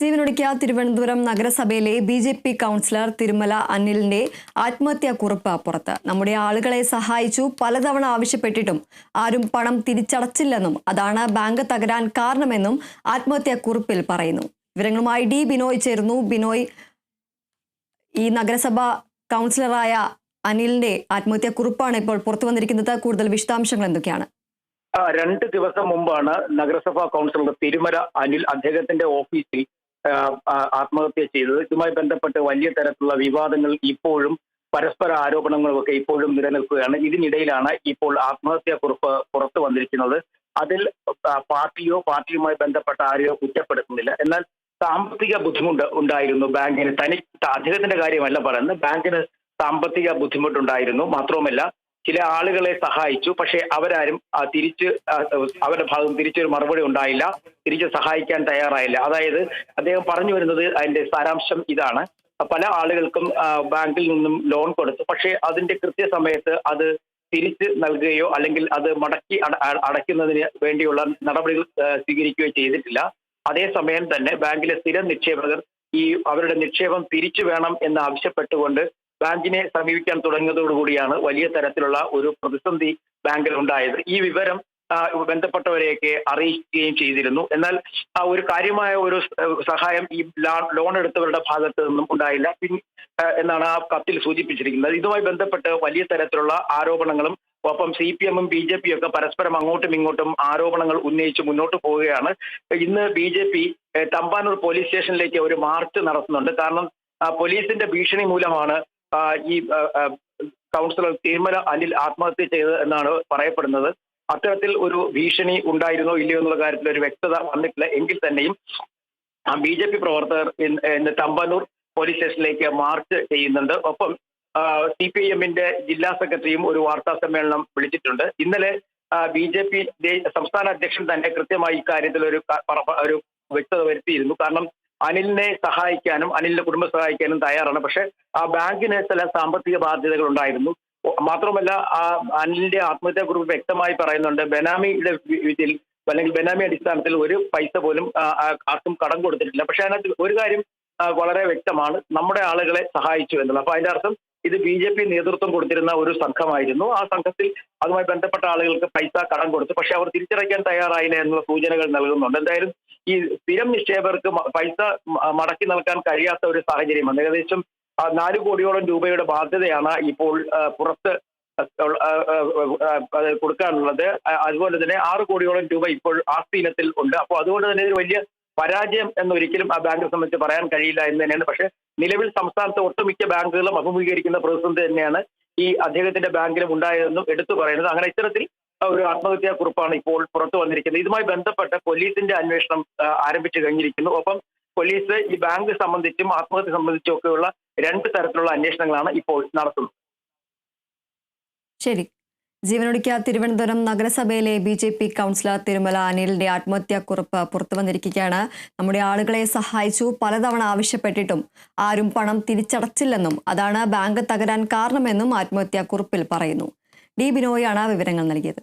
ജീവനൊടുക്കിയ തിരുവനന്തപുരം നഗരസഭയിലെ BJP. Councillor Thirumala അനിലിന്റെ ആത്മഹത്യാക്കുറിപ്പ് പുറത്ത്. നമ്മുടെ ആളുകളെ സഹായിച്ചു, പലതവണ ആവശ്യപ്പെട്ടിട്ടും ആരും പണം തിരിച്ചടച്ചില്ലെന്നും അതാണ് ബാങ്ക് തകരാൻ കാരണമെന്നും ആത്മഹത്യാക്കുറിപ്പിൽ പറയുന്നു. വിവരങ്ങളുമായി ഡി ബിനോയ് ചേരുന്നു. ബിനോയ്, ഈ നഗരസഭ കൗൺസിലറായ അനിലിന്റെ ആത്മഹത്യാക്കുറിപ്പാണ് ഇപ്പോൾ പുറത്തു വന്നിരിക്കുന്നത്. കൂടുതൽ വിശദാംശങ്ങൾ എന്തൊക്കെയാണ്? 2 ദിവസം മുമ്പാണ് നഗരസഭാ കൗൺസിലർ തിരുമല അനിൽ അദ്ദേഹത്തിന്റെ ഓഫീസിൽ ആത്മഹത്യ ചെയ്തത്. ഇതുമായി ബന്ധപ്പെട്ട് വലിയ തരത്തിലുള്ള വിവാദങ്ങൾ ഇപ്പോഴും പരസ്പര ആരോപണങ്ങളുമൊക്കെ ഇപ്പോഴും നിലനിൽക്കുകയാണ്. ഇതിനിടയിലാണ് ഇപ്പോൾ ആത്മഹത്യാക്കുറിപ്പ് പുറത്തു വന്നിരിക്കുന്നത്. അതിൽ പാർട്ടിയോ പാർട്ടിയുമായി ബന്ധപ്പെട്ട ആരെയോ കുറ്റപ്പെടുത്തുന്നില്ല. എന്നാൽ സാമ്പത്തിക ബുദ്ധിമുട്ട് ഉണ്ടായിരുന്നു ബാങ്കിന്. അദ്ദേഹത്തിന്റെ കാര്യമല്ല പറയുന്നത്, ബാങ്കിന് സാമ്പത്തിക ബുദ്ധിമുട്ടുണ്ടായിരുന്നു. മാത്രവുമല്ല, ചില ആളുകളെ സഹായിച്ചു, പക്ഷേ അവരാരും അവരുടെ ഭാഗം തിരിച്ചൊരു മറുപടി ഉണ്ടായില്ല, തിരിച്ച് സഹായിക്കാൻ തയ്യാറായില്ല. അതായത് അദ്ദേഹം പറഞ്ഞു വരുന്നത്, അതിന്റെ സാരാംശം ഇതാണ്: പല ആളുകൾക്കും ബാങ്കിൽ നിന്നും ലോൺ കൊടുത്തു, പക്ഷേ അതിന്റെ കൃത്യസമയത്ത് അത് തിരിച്ച് നൽകുകയോ അല്ലെങ്കിൽ അത് മടക്കി അടയ്ക്കുന്നതിന് വേണ്ടിയുള്ള നടപടികൾ സ്വീകരിക്കുകയോ ചെയ്തിട്ടില്ല. അതേസമയം തന്നെ ബാങ്കിലെ സ്ഥിരം നിക്ഷേപകർ അവരുടെ നിക്ഷേപം തിരിച്ചു വേണം എന്ന് ആവശ്യപ്പെട്ടുകൊണ്ട് ബാങ്കിനെ സമീപിക്കാൻ തുടങ്ങിയതോടുകൂടിയാണ് വലിയ തരത്തിലുള്ള ഒരു പ്രതിസന്ധി ബാങ്കിൽ ഉണ്ടായത്. ഈ വിവരം ബന്ധപ്പെട്ടവരെയൊക്കെ അറിയിക്കുകയും ചെയ്തിരുന്നു. എന്നാൽ ഒരു കാര്യമായ ഒരു സഹായം ഈ ലോൺ എടുത്തവരുടെ ഭാഗത്ത് നിന്നും ഉണ്ടായില്ല എന്നാണ് ആ കത്തിൽ സൂചിപ്പിച്ചിരിക്കുന്നത്. ഇതുമായി ബന്ധപ്പെട്ട് വലിയ തരത്തിലുള്ള ആരോപണങ്ങളും ഒപ്പം CPM-ഉം BJP-യും ഒക്കെ പരസ്പരം അങ്ങോട്ടും ഇങ്ങോട്ടും ആരോപണങ്ങൾ ഉന്നയിച്ച് മുന്നോട്ട് പോവുകയാണ്. ഇന്ന് BJP തമ്പാനൂർ പോലീസ് സ്റ്റേഷനിലേക്ക് ഒരു മാർച്ച് നടത്തുന്നുണ്ട്. കാരണം പോലീസിന്റെ ഭീഷണി മൂലമാണ് ഈ കൗൺസിലർ തിരുമല അനിൽ ആത്മഹത്യ ചെയ്തത് എന്നാണ് പറയപ്പെടുന്നത്. അത്തരത്തിൽ ഒരു ഭീഷണി ഉണ്ടായിരുന്നോ ഇല്ലയോ എന്നുള്ള കാര്യത്തിൽ ഒരു വ്യക്തത വന്നിട്ടില്ല. എങ്കിൽ തന്നെയും BJP പ്രവർത്തകർ ഇന്ന് തമ്പാനൂർ പോലീസ് സ്റ്റേഷനിലേക്ക് മാർച്ച് ചെയ്യുന്നുണ്ട്. ഒപ്പം CPIM-ന്റെ ജില്ലാ സെക്രട്ടറിയും ഒരു വാർത്താ സമ്മേളനം വിളിച്ചിട്ടുണ്ട്. ഇന്നലെ BJP സംസ്ഥാന അധ്യക്ഷൻ തന്നെ കൃത്യമായി ഇക്കാര്യത്തിൽ ഒരു വ്യക്തത വരുത്തിയിരുന്നു. കാരണം അനിലിനെ സഹായിക്കാനും അനിലിന്റെ കുടുംബം സഹായിക്കാനും തയ്യാറാണ്, പക്ഷെ ആ ബാങ്കിന് ചില സാമ്പത്തിക ബാധ്യതകൾ ഉണ്ടായിരുന്നു. മാത്രമല്ല, ആ അനിലിന്റെ ആത്മഹത്യാക്കുറിപ്പ് വ്യക്തമായി പറയുന്നുണ്ട്, ബെനാമിയുടെ ഇതിൽ അല്ലെങ്കിൽ ബെനാമി അടിസ്ഥാനത്തിൽ ഒരു പൈസ പോലും ആർക്കും കടം കൊടുത്തിട്ടില്ല. പക്ഷെ അതിനകത്ത് ഒരു കാര്യം വളരെ വ്യക്തമാണ്: നമ്മുടെ ആളുകളെ സഹായിച്ചു എന്നുള്ളത്. അപ്പൊ അതിന്റെ അർത്ഥം ഇത് BJP നേതൃത്വം കൊടുത്തിരുന്ന ഒരു സംഘമായിരുന്നു. ആ സംഘത്തിൽ അതുമായി ബന്ധപ്പെട്ട ആളുകൾക്ക് പൈസ കടം കൊടുത്തു, പക്ഷെ അവർ തിരിച്ചടയ്ക്കാൻ തയ്യാറായില്ല എന്നുള്ള സൂചനകൾ നൽകുന്നുണ്ട്. എന്തായാലും ഈ സ്ഥിരം നിക്ഷേപകർക്ക് പൈസ മടക്കി നൽകാൻ കഴിയാത്ത ഒരു സാഹചര്യമാണ്. ഏകദേശം 4 കോടിയോളം രൂപയുടെ ബാധ്യതയാണ് ഇപ്പോൾ പുറത്ത് കൊടുക്കാനുള്ളത്. അതുപോലെ തന്നെ 6 കോടിയോളം രൂപ ഇപ്പോൾ ആസ്തി ഇനത്തിൽ ഉണ്ട്. അപ്പോൾ അതുകൊണ്ട് തന്നെ ഒരു വലിയ പരാജയം എന്നൊരിക്കലും ആ ബാങ്കിനെ സംബന്ധിച്ച് പറയാൻ കഴിയില്ല എന്ന് തന്നെയാണ്. പക്ഷേ നിലവിൽ സംസ്ഥാനത്തെ ഒട്ടുമിക്ക ബാങ്കുകളും അഭിമുഖീകരിക്കുന്ന പ്രതിസന്ധി തന്നെയാണ് ഈ അദ്ദേഹത്തിന്റെ ബാങ്കിലും ഉണ്ടായതെന്നും എടുത്തു പറയുന്നത്. അങ്ങനെ ഇത്തരത്തിൽ ഒരു ആത്മഹത്യാക്കുറിപ്പാണ് ഇപ്പോൾ പുറത്തു വന്നിരിക്കുന്നത്. ഇതുമായി ബന്ധപ്പെട്ട് പോലീസിന്റെ അന്വേഷണം ആരംഭിച്ചു കഴിഞ്ഞിരിക്കുന്നു. ഒപ്പം പോലീസ് ഈ ബാങ്ക് സംബന്ധിച്ചും ആത്മഹത്യ സംബന്ധിച്ചും ഒക്കെയുള്ള 2 തരത്തിലുള്ള അന്വേഷണങ്ങളാണ് ഇപ്പോൾ നടത്തുന്നത്. ശരി. ജീവനൊടുക്കിയ തിരുവനന്തപുരം നഗരസഭയിലെ BJP കൗൺസിലർ തിരുമല അനിലിന്റെ ആത്മഹത്യാക്കുറിപ്പ് പുറത്തു വന്നിരിക്കുകയാണ്. നമ്മുടെ ആളുകളെ സഹായിച്ചു, പലതവണ ആവശ്യപ്പെട്ടിട്ടും ആരും പണം തിരിച്ചടച്ചില്ലെന്നും അതാണ് ബാങ്ക് തകരാൻ കാരണമെന്നും ആത്മഹത്യാക്കുറിപ്പിൽ പറയുന്നു. ഡി ബിനോയാണ് വിവരങ്ങൾ നൽകിയത്.